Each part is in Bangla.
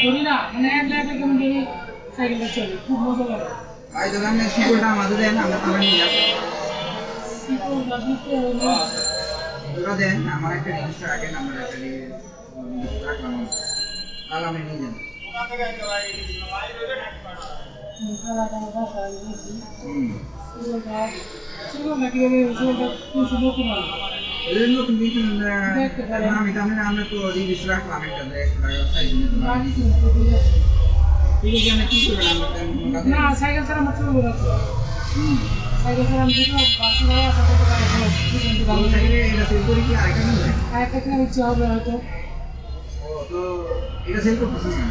ধরি না মানে এক লাইফে কেমন ধরি সাইকেলটা চলে খুব মজা লাগে ভাই তাহলে আমি শিকড়টা আমাদের দেন আমরা তাহলে নিয়ে যাবো ওরা দেন আমার একটা রেজিস্টার আগে নাম্বার একটা রাখলাম তাহলে আমি নিয়ে যাবো আমি তো আমরা তো রিলিজ রাখলাম একটা 100 টাকা ঠিক আছে আমি কি করব না সাইকেল ছাড়া মাত্র সাইকেল ছাড়া আমি তো বাসে যাওয়া আসা করতে পারি ভালো সাইকেলে এটা সেল করি কি আরেকটা নেবে আরেকটা কিনা ইচ্ছা হবে হয়তো ও তো এটা সেল করতেছিস না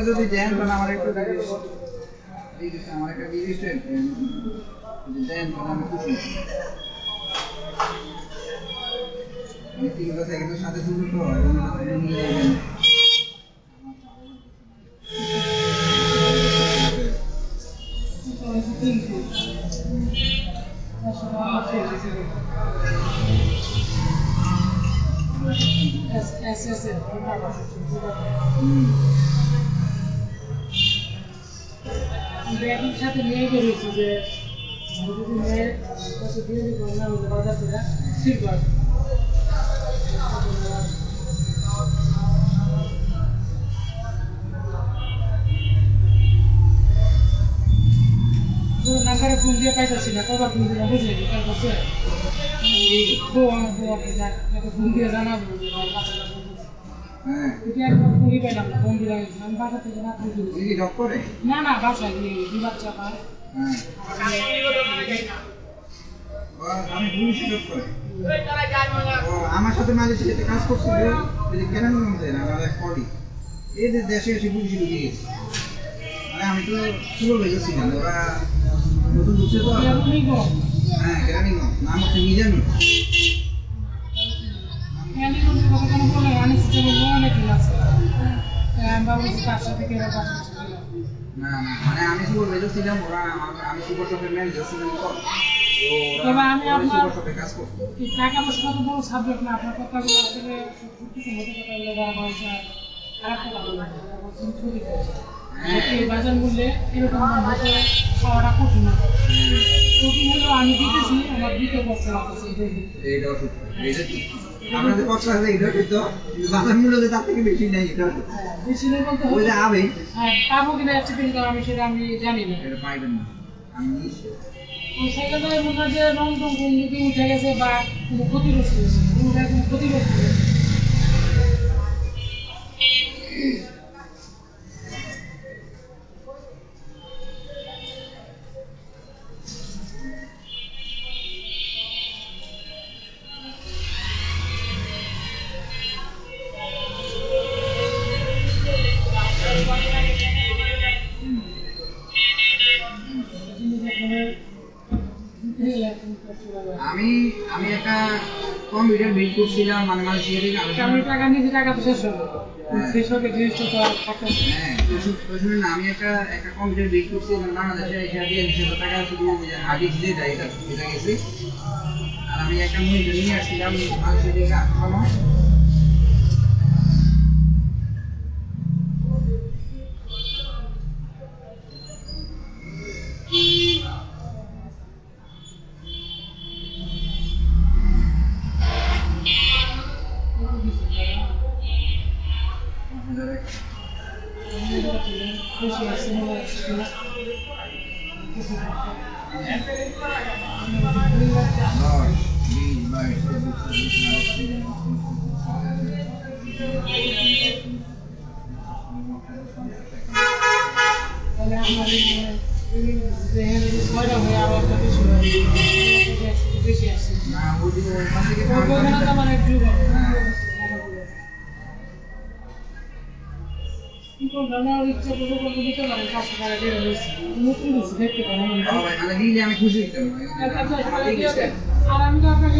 যদি দেন তাহলে আমার একটু আমার একটা রেজিস্টার দেন তাহলে আমি খুশি তিনটা সাইকেলের সাথে শুরু তো নিয়ে যাবেন ব্যাগের সাথে নিয়ে বেরিয়েছি যে যদি মেয়ে কাছে দিয়ে দিব না বাজার থেকে ঠিক আছে নাম্বারে ফোন দিয়ে পাইতেছি না কবার ফোন দিলাম বুঝলি তার কাছে ফোন দিয়ে জানাবো না না বাসায় দুই বাচ্চা পায় আমার সাথে মালয়েশিয়াতে কাজ করছিল কেরানি আমাদের কলি এই দেশে এসে পুলিশে ঢুকে গেছে মানে আমি তো শুরু হয়ে গেছিলাম ওরা নতুন ঢুকছে তো হ্যাঁ কেরানিগঞ্জ নাম হচ্ছে মিজানুর না না মানে আমি সুপার ভেজর ছিলাম ওরা আমি সুপার শপের ম্যানেজার ছিলাম তো এবার আমি আপনার টাকা পয়সা তো বড় সাবজেক্ট না আপনার কথাগুলো আসলে কিছু হতে কথাগুলো যারা বলছে খারাপ কথা বলছে বাজার মূল্যে এরকম হতে খাওয়াটা কঠিন কঠিন হলেও আমি দিতেছি আমার দিতে কষ্ট লাগতেছে এইটাও এইটা ঠিক আপনাদের কষ্ট আছে এটা কিন্তু বাজার মূল্য তার থেকে বেশি নেই এটা বেশি নেই বলতে ওই যে আবে হ্যাঁ পাবো কিনা একটা কিন্তু আমি সেটা আমি জানি না এটা পাইবেন না আমি নিশ্চয় ওই সাইকেলের মধ্যে যে রং টং যদি উঠে গেছে বা কোনো ক্ষতিগ্রস্ত হয়েছে কোনো ক্ষতিগ্রস্ত হয়েছে আমি আমি একটা কম্পিউটার বিল্ড করছিলাম মানে মালয়েশিয়া থেকে আমি টাকা নিয়ে টাকা তো শেষ হবে শেষ হবে জিনিসটা তো আর থাকে হ্যাঁ না আমি একটা কম্পিউটার বিল্ড করছিলাম বাংলাদেশে এসে দিয়ে 200 টাকা শুধু হার্ড ডিস্ক দিয়ে দেয় এটা গেছে আর আমি একটা মনিটর নিয়ে আসছিলাম মালয়েশিয়া থেকে আসানো আমি খুশি হইতাম আর আমি তো আপনাকে